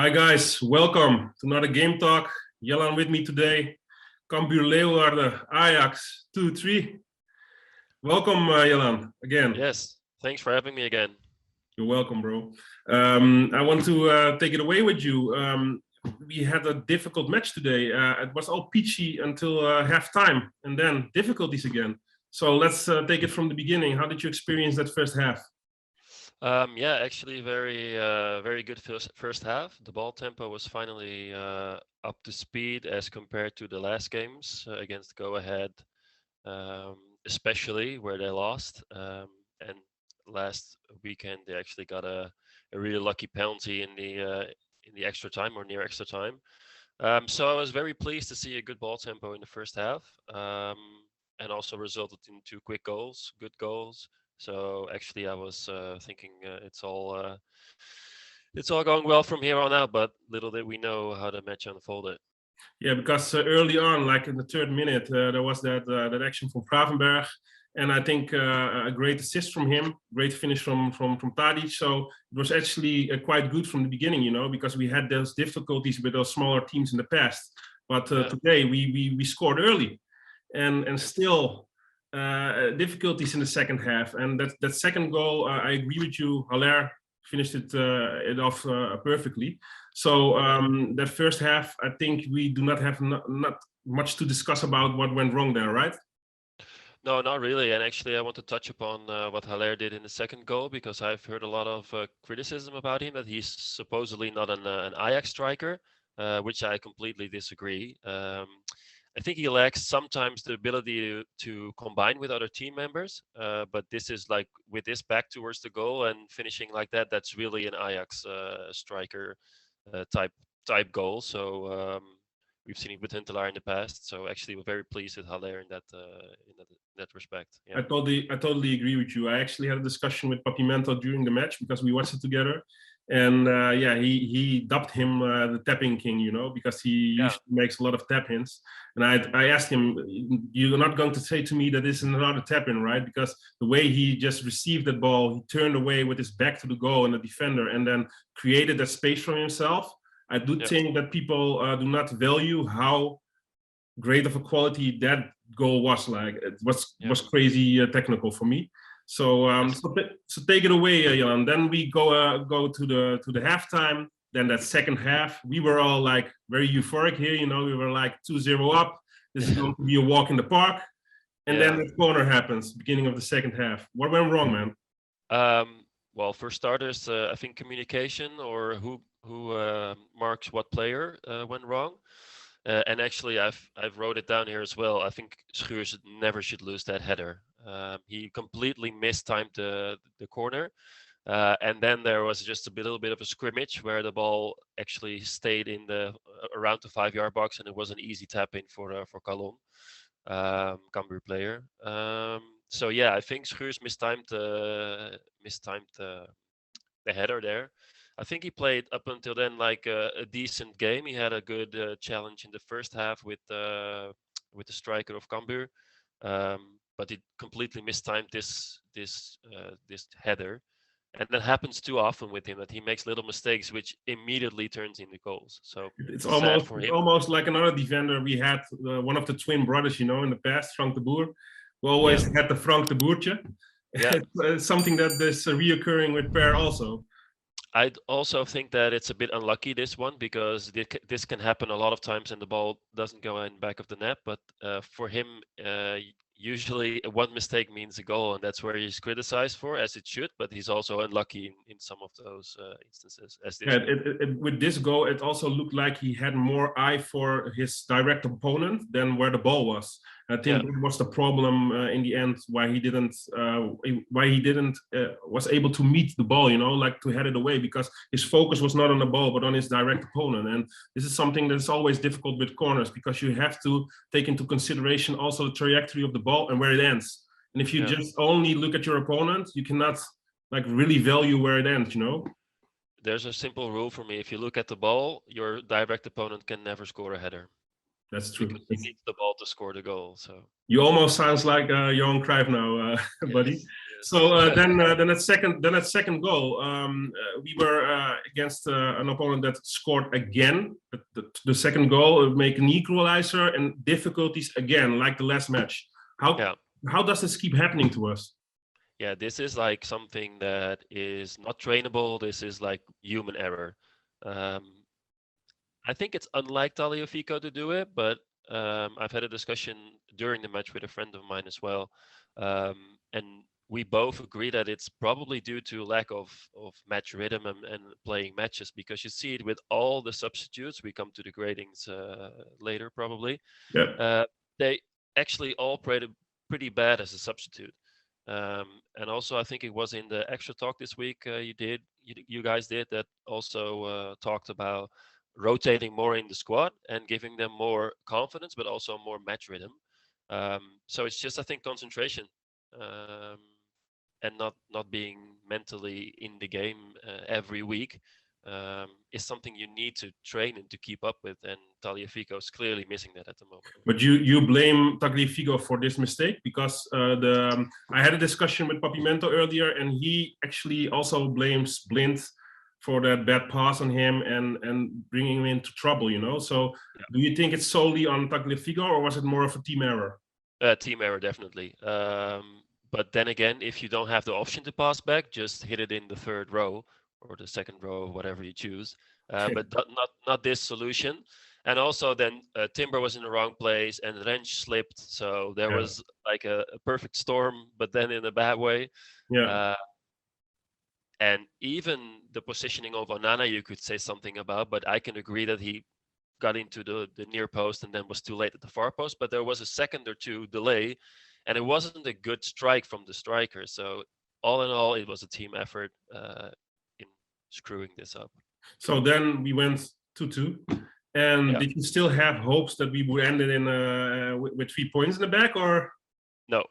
Hi guys, welcome to another Game Talk. Yellan with me today. Cambuur Leeuwarden, Ajax 2-3. Welcome Yellan again. Yes, thanks for having me again. You're welcome, bro. I want to take it away with you. We had a difficult match today. It was all peachy until halftime and then difficulties again. So let's take it from the beginning. How did you experience that first half? Yeah, actually very good first half. The ball tempo was finally up to speed as compared to the last games against Go Ahead, especially where they lost. And last weekend they actually got a really lucky penalty in the extra time or near extra time. So I was very pleased to see a good ball tempo in the first half, and also resulted in two quick goals, good goals. So actually, I was thinking it's all going well from here on out. But little did we know how the match unfolded. Yeah, because early on, like in the third minute, there was that action from Gravenberg, and I think a great assist from him, great finish from Tadic. So it was actually quite good from the beginning, because we had those difficulties with those smaller teams in the past. But today we scored early, and still difficulties in the second half. And that second goal, I agree with you, Haller finished it off perfectly. So that first half, I think we do not have not much to discuss about what went wrong there, right? No, not really. And actually, I want to touch upon what Haller did in the second goal, because I've heard a lot of criticism about him, that he's supposedly not an Ajax striker, which I completely disagree. I think he lacks sometimes the ability to combine with other team members, but this is like with this back towards the goal and finishing like that. That's really an Ajax striker type goal. So we've seen it with Huntelaar in the past. So actually, we're very pleased with Haller in that respect. Yeah. I totally agree with you. I actually had a discussion with Papimento during the match because we watched it together. And he dubbed him the tapping king, because he usually makes a lot of tap ins. And I asked him, you're not going to say to me that this is not a tap in, right? Because the way he just received that ball, he turned away with his back to the goal and the defender, and then created that space for himself. I do think that people do not value how great of a quality that goal was. Like it was crazy technical for me. So so take it away, Yellan. Then we go to the halftime. Then that second half, we were all like very euphoric here. We were like 2-0 up. This is going to be a walk in the park. And then the corner happens, beginning of the second half. What went wrong, man? Well, for starters, I think communication, or who marks what player, went wrong. And actually, I've wrote it down here as well. I think Schuurs never should lose that header. He completely mistimed the corner, and then there was just a little bit of a scrimmage where the ball actually stayed in the around the 5-yard box, and it was an easy tap in for Calon, Cambuur player. So yeah, I think Schuurs mistimed the header there. I think he played up until then like a decent game. He had a good challenge in the first half with the striker of Cambuur, but he completely mistimed this header, and that happens too often with him, that he makes little mistakes which immediately turns into goals. So it's almost like another defender we had, one of the twin brothers, in the past, Frank de Boer. We always had the Frank de Boertje. Yeah. It's something that is reoccurring with Per also. I also think that it's a bit unlucky, this one, because this can happen a lot of times and the ball doesn't go in back of the net. But for him, usually one mistake means a goal, and that's where he's criticized for, as it should. But he's also unlucky in some of those instances. As this with this goal, it also looked like he had more eye for his direct opponent than where the ball was. I think that was the problem in the end, why he didn't was able to meet the ball, like to head it away, because his focus was not on the ball but on his direct opponent. And this is something that's always difficult with corners, because you have to take into consideration also the trajectory of the ball and where it ends. And if you just only look at your opponent, you cannot like really value where it ends. There's a simple rule for me: if you look at the ball, your direct opponent can never score a header. That's true. Because he needs the ball to score the goal. So you almost sounds like Johan Cruyff now, buddy. So then at second goal, we were against an opponent that scored again. The second goal, make an equalizer and difficulties again, like the last match. How does this keep happening to us? Yeah, this is like something that is not trainable. This is like human error. I think it's unlike Tagliafico to do it, but I've had a discussion during the match with a friend of mine as well, and we both agree that it's probably due to lack of match rhythm and playing matches, because you see it with all the substitutes. We come to the gradings later probably. Yeah. They actually all played pretty bad as a substitute. And also, I think it was in the extra talk this week you guys did that also talked about rotating more in the squad and giving them more confidence, but also more match rhythm. So it's just, I think, concentration and not being mentally in the game every week is something you need to train and to keep up with. And Tagliafico is clearly missing that at the moment. But you blame Tagliafico for this mistake, because I had a discussion with Papimento earlier, and he actually also blames Blind for that bad pass on him and bringing him into trouble. So do you think it's solely on Tagliafico, or was it more of a team error? Team error, definitely. But then again, if you don't have the option to pass back, just hit it in the third row or the second row, whatever you choose. But not this solution. And also then Timber was in the wrong place and Rensch slipped. So there was like a perfect storm, but then in a bad way. Yeah. And even the positioning of Onana, you could say something about, but I can agree that he got into the near post and then was too late at the far post. But there was a second or two delay, and it wasn't a good strike from the striker. So all in all, it was a team effort in screwing this up. So then we went 2-2. And did you still have hopes that we would end it in with 3 points in the back, or no?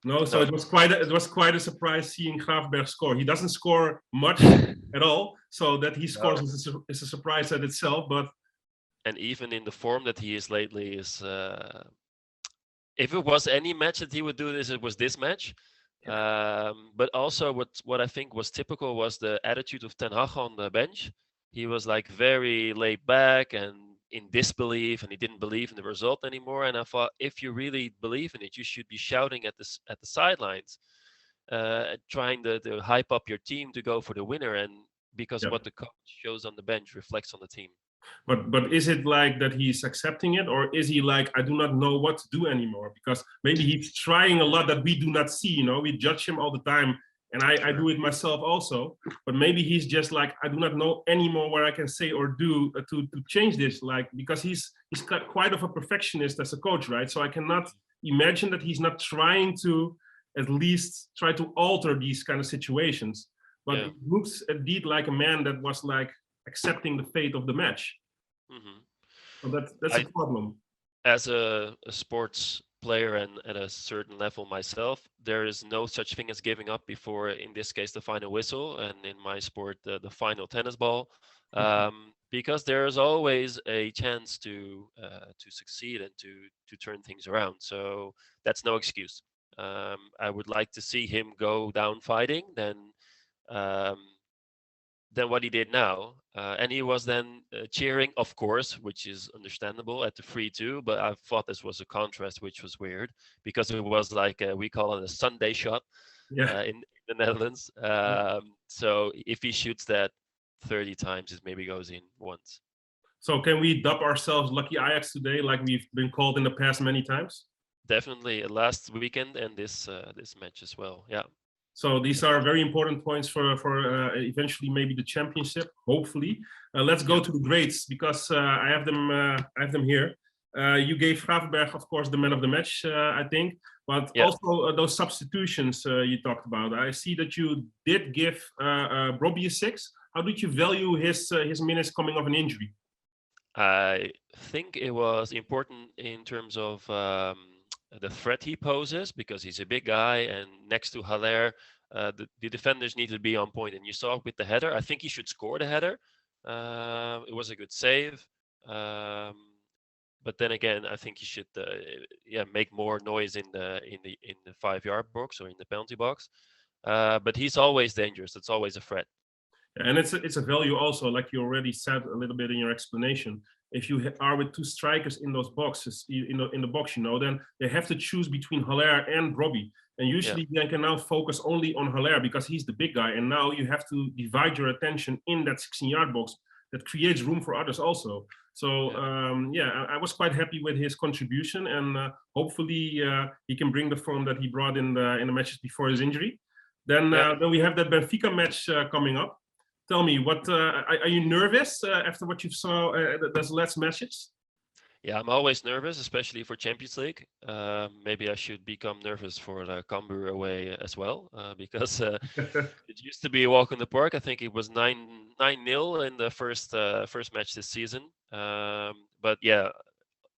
No, so it was quite a surprise seeing Graafberg score. He doesn't score much at all, so that he scores is a surprise at itself. And even in the form that he is lately, is if it was any match that he would do this, it was this match. But also, what I think was typical was the attitude of Ten Hag on the bench. He was like very laid back and in disbelief, and he didn't believe in the result anymore. And I thought, if you really believe in it, you should be shouting at the sidelines, trying to hype up your team to go for the winner. And because what the coach shows on the bench reflects on the team. But is it like that he's accepting it, or is he like, I do not know what to do anymore? Because maybe he's trying a lot that we do not see. We judge him all the time. And I do it myself also, but maybe he's just like, I do not know anymore what I can say or do to change this, because he's quite of a perfectionist as a coach, right? So I cannot imagine that he's not trying to at least try to alter these kind of situations. But it looks indeed like a man that was like accepting the fate of the match. So that's a problem. As a sports player and at a certain level myself, there is no such thing as giving up before, in this case, the final whistle, and in my sport, the final tennis ball, because there is always a chance to succeed and to turn things around. So that's no excuse. I would like to see him go down fighting than what he did now. And he was then cheering, of course, which is understandable, at the 3-2. But I thought this was a contrast, which was weird, because it was like we call it a Sunday shot in the Netherlands. So if he shoots that 30 times, it maybe goes in once. So can we dub ourselves lucky Ajax today, like we've been called in the past many times? Definitely, last weekend and this match as well. Yeah. So these are very important points for eventually maybe the championship. Hopefully, let's go to the grades, because I have them here. You gave Graafberg, of course, the man of the match, I think, but also those substitutions you talked about. I see that you did give Robbie a 6. How did you value his minutes coming off an injury? I think it was important in terms of the threat he poses, because he's a big guy, and next to Haller, the defenders need to be on point. And you saw with the header, I think he should score the header. It was a good save. but then again, I think he should make more noise in the 5 yard box or in the penalty box. But he's always dangerous. It's always a threat. And it's a value also, like you already said a little bit in your explanation. If you are with two strikers in those boxes, in the box, then they have to choose between Haller and Robbie. And usually they can now focus only on Haller because he's the big guy. And now you have to divide your attention in that 16-yard box. That creates room for others also. So I was quite happy with his contribution, and hopefully he can bring the form that he brought in the matches before his injury. Then we have that Benfica match coming up. Tell me, what are you nervous after what you saw those last matches? Yeah, I'm always nervous, especially for Champions League. Maybe I should become nervous for the Cambuur away as well, because it used to be a walk in the park. I think it was 9-0 in the first match this season. But yeah,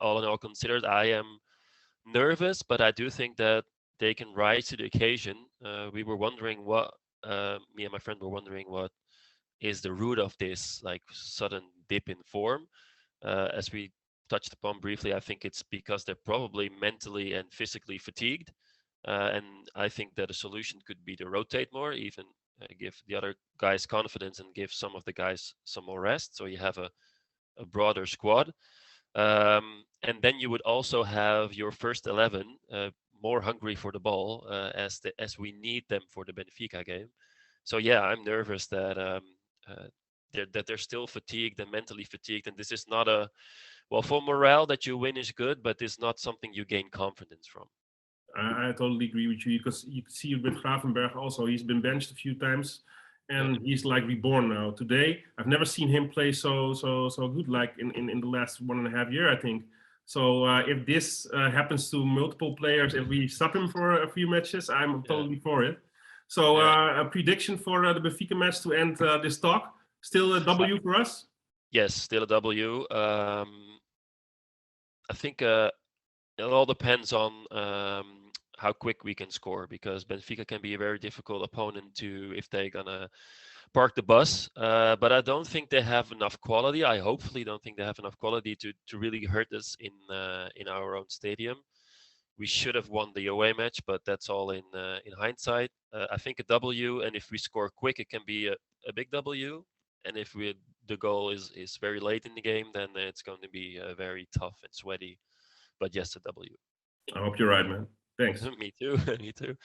all in all considered, I am nervous, but I do think that they can rise to the occasion. We were wondering me and my friend were wondering what is the root of this like sudden dip in form. As we touched upon briefly, I think it's because they're probably mentally and physically fatigued. And I think that a solution could be to rotate more, even give the other guys confidence and give some of the guys some more rest. So you have a broader squad. And then you would also have your first 11 more hungry for the ball as we need them for the Benfica game. So yeah, I'm nervous that they're still fatigued and mentally fatigued, and this is not for morale that you win is good, but it's not something you gain confidence from. I totally agree with you, because you can see it with Gravenberg also. He's been benched a few times, and he's like reborn now. Today, I've never seen him play so good like in the last 1.5 years, I think. So if this happens to multiple players, if we stop him for a few matches, I'm totally for it. So a prediction for the Benfica match to end this talk. Still a W for us? Yes, still a W. I think it all depends on how quick we can score, because Benfica can be a very difficult opponent to if they're gonna park the bus. But I don't think they have enough quality. I hopefully don't think they have enough quality to really hurt us in our own stadium. We should have won the away match, but that's all in hindsight. I think a W, and if we score quick, it can be a big W. And if the goal is very late in the game, then it's going to be very tough and sweaty. But yes, a W. I hope you're right, man. Thanks. Me too. Me too.